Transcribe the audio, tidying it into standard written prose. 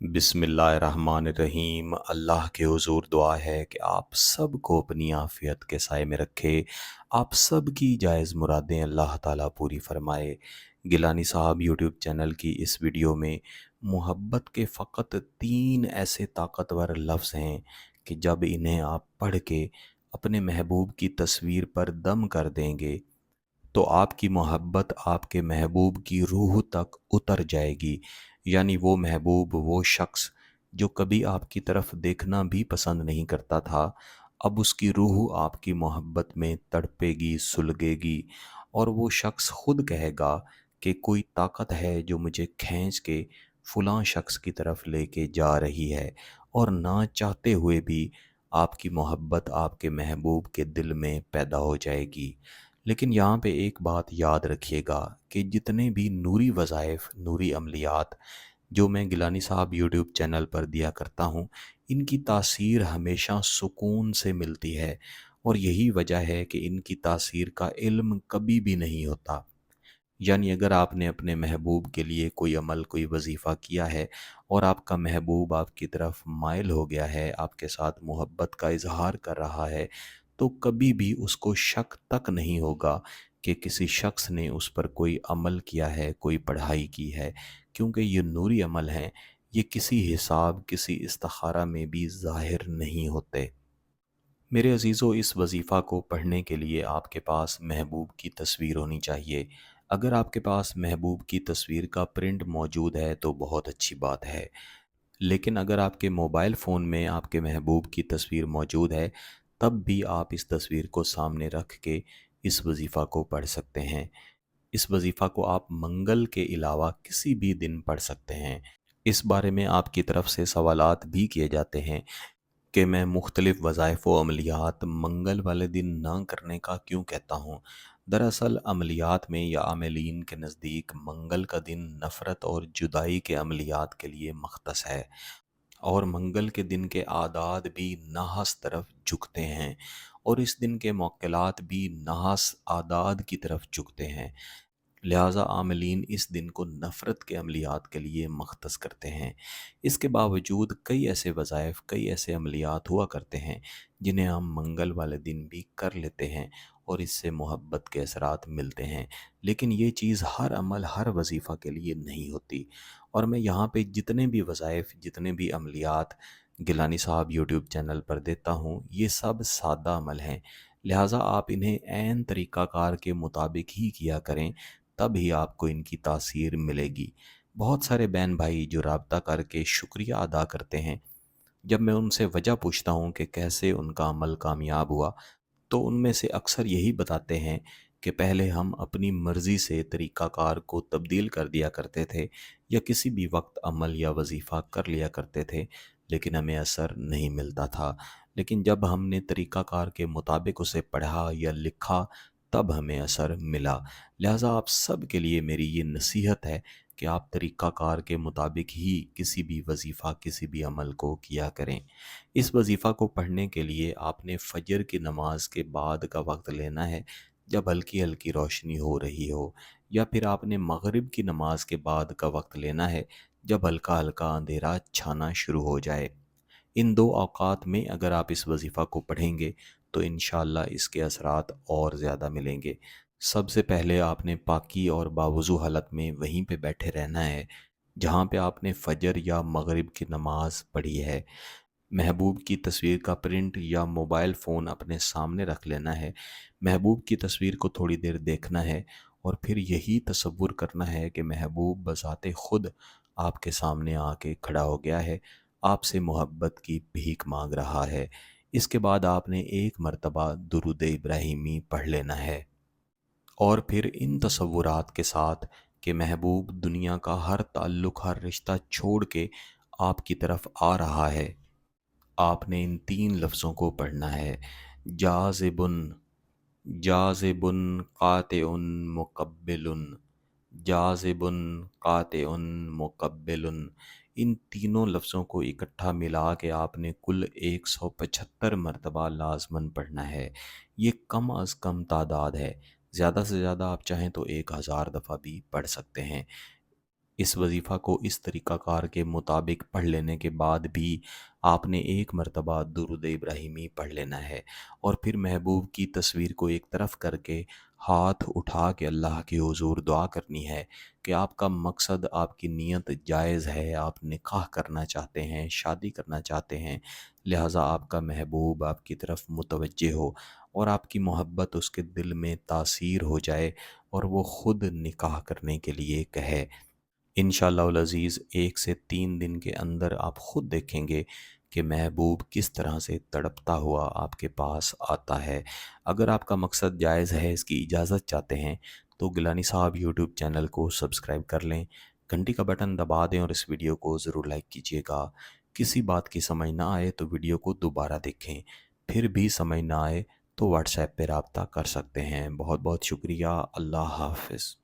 बिस्मिल्लाहिर्रहमानिर्रहीम। अल्लाह के हुज़ूर दुआ है कि आप सब को अपनी आफ़ियत के साए में रखे। आप सब की जायज़ मुरादें अल्लाह ताला पूरी फ़रमाए। गिलानी साहब यूट्यूब चैनल की इस वीडियो में मोहब्बत के फ़कत 3 ऐसे ताकतवर लफ्ज़ हैं कि जब इन्हें आप पढ़ के अपने महबूब की तस्वीर पर दम कर देंगे तो आपकी मोहब्बत आपके महबूब की रूह तक उतर जाएगी। यानी वो महबूब, वो शख्स जो कभी आपकी तरफ देखना भी पसंद नहीं करता था, अब उसकी रूह आपकी मोहब्बत में तड़पेगी, सुलगेगी और वो शख्स खुद कहेगा कि कोई ताकत है जो मुझे खींच के फ़लाँ शख्स की तरफ लेके जा रही है। और ना चाहते हुए भी आपकी मोहब्बत आपके महबूब के दिल में पैदा हो जाएगी। लेकिन यहाँ पे एक बात याद रखिएगा कि जितने भी नूरी वज़ाइफ, नूरी अमलियात जो मैं गिलानी साहब यूट्यूब चैनल पर दिया करता हूँ, इनकी तासीर हमेशा सुकून से मिलती है और यही वजह है कि इनकी तासीर का इल्म कभी भी नहीं होता। यानी अगर आपने अपने महबूब के लिए कोई अमल, कोई वजीफ़ा किया है और आपका महबूब आपकी तरफ माइल हो गया है, आपके साथ मोहब्बत का इजहार कर रहा है, तो कभी भी उसको शक तक नहीं होगा कि किसी शख्स ने उस पर कोई अमल किया है, कोई पढ़ाई की है, क्योंकि ये नूरी अमल हैं। ये किसी हिसाब, किसी इस्तिखारा में भी ज़ाहिर नहीं होते। मेरे अज़ीज़ों, इस वजीफ़ा को पढ़ने के लिए आपके पास महबूब की तस्वीर होनी चाहिए। अगर आपके पास महबूब की तस्वीर का प्रिंट मौजूद है तो बहुत अच्छी बात है। लेकिन अगर आपके मोबाइल फ़ोन में आपके महबूब की तस्वीर मौजूद है, तब भी आप इस तस्वीर को सामने रख के इस वजीफ़ा को पढ़ सकते हैं। इस वजीफ़ा को आप मंगल के अलावा किसी भी दिन पढ़ सकते हैं। इस बारे में आपकी तरफ से सवालात भी किए जाते हैं कि मैं मुख्तलिफ़ वज़ाइफ व अमलियात मंगल वाले दिन ना करने का क्यों कहता हूँ। दरअसल अमलियात में या आमिलीन के नज़दीक मंगल का दिन नफ़रत और जुदाई के अमलियात के लिए मख़्तस है और मंगल के दिन के आदात भी नहस तरफ झुकते हैं और इस दिन के मौक्किलात भी नहस आदाद की तरफ झुकते हैं। लिहाजा आमिलीन इस दिन को नफ़रत के अमलियात के लिए मख्तस करते हैं। इसके बावजूद कई ऐसे वज़ाइफ, कई ऐसे अमलियात हुआ करते हैं जिन्हें हम मंगल वाले दिन भी कर लेते हैं और इससे मोहब्बत के असरात मिलते हैं। लेकिन ये चीज़ हर अमल, हर वजीफ़ा के लिए नहीं होती। और मैं यहाँ पे जितने भी वज़ाइफ, जितने भी अमलियात गिलानी साहब यूट्यूब चैनल पर देता हूँ, ये सब सादा अमल हैं। लिहाजा आप इन्हें ऐन तरीक़ाकार के मुताबिक ही किया करें, तब ही आपको इनकी तासीर मिलेगी। बहुत सारे बहन भाई जो राब्ता करके शुक्रिया अदा करते हैं, जब मैं उनसे वजह पूछता हूँ कि कैसे उनका अमल कामयाब हुआ, तो उनमें से अक्सर यही बताते हैं कि पहले हम अपनी मर्ज़ी से तरीक़ाकार को तब्दील कर दिया करते थे या किसी भी वक्त अमल या वजीफ़ा कर लिया करते थे, लेकिन हमें असर नहीं मिलता था। लेकिन जब हमने तरीक़ाकार के मुताबिक उसे पढ़ा या लिखा, तब हमें असर मिला। लिहाजा आप सब के लिए मेरी ये नसीहत है कि आप तरीक़ाकार के मुताबिक ही किसी भी वजीफ़ा, किसी भी अमल को किया करें। इस वजीफ़ा को पढ़ने के लिए आपने फ़जर की नमाज के बाद का वक्त लेना है, जब हल्की हल्की रोशनी हो रही हो, या फिर आपने मगरिब की नमाज के बाद का वक्त लेना है, जब हल्का हल्का अंधेरा छाना शुरू हो जाए। इन दो औकात में अगर आप इस वजीफ़ा को पढ़ेंगे तो इंशाअल्लाह इसके असरात और ज़्यादा मिलेंगे। सबसे पहले आपने पाकी और बावुज़ू हालत में वहीं पे बैठे रहना है जहाँ पे आपने फ़जर या मगरिब की नमाज पढ़ी है। महबूब की तस्वीर का प्रिंट या मोबाइल फ़ोन अपने सामने रख लेना है। महबूब की तस्वीर को थोड़ी देर देखना है और फिर यही तसव्वुर करना है कि महबूब बज़ाते ख़ुद आपके सामने आके खड़ा हो गया है, आपसे मोहब्बत की भीख मांग रहा है। इसके बाद आपने एक मर्तबा दुरूद इब्राहिमी पढ़ लेना है और फिर इन तसव्वुरात के साथ कि महबूब दुनिया का हर ताल्लुक़, हर रिश्ता छोड़ के आपकी तरफ आ रहा है, आपने इन 3 लफ्ज़ों को पढ़ना है। जाज़िबुन, जाज़िबुन क़ातिउन मुक़ब्बिलुन, जाज़िबुन क़ातिउन मुक़ब्बिलुन। इन तीनों लफ्ज़ों को इकट्ठा मिला के आपने कुल 175 मरतबा लाज़मन पढ़ना है। ये कम अज़ कम तादाद है। ज़्यादा से ज़्यादा आप चाहें तो 1000 दफ़ा भी पढ़ सकते हैं। اس وظیفہ کو اس طریقہ کار کے مطابق پڑھ لینے کے بعد بھی آپ نے ایک مرتبہ درود ابراہیمی پڑھ لینا ہے، اور پھر محبوب کی تصویر کو ایک طرف کر کے ہاتھ اٹھا کے اللہ کے حضور دعا کرنی ہے کہ آپ کا مقصد، آپ کی نیت جائز ہے، آپ نکاح کرنا چاہتے ہیں، شادی کرنا چاہتے ہیں، لہٰذا آپ کا محبوب آپ کی طرف متوجہ ہو اور آپ کی محبت اس کے دل میں تاثیر ہو جائے اور وہ خود نکاح کرنے کے لیے کہے۔ انشاءاللہ العزیز 1 سے 3 دن کے اندر آپ خود دیکھیں گے کہ محبوب کس طرح سے تڑپتا ہوا آپ کے پاس آتا ہے۔ اگر آپ کا مقصد جائز ہے، اس کی اجازت چاہتے ہیں، تو گیلانی صاحب یوٹیوب چینل کو سبسکرائب کر لیں، گھنٹی کا بٹن دبا دیں اور اس ویڈیو کو ضرور لائک کیجیے گا۔ کسی بات کی سمجھ نہ آئے تو ویڈیو کو دوبارہ دیکھیں، پھر بھی سمجھ نہ آئے تو واٹس ایپ پہ رابطہ کر سکتے ہیں۔ بہت بہت شکریہ۔ اللہ حافظ۔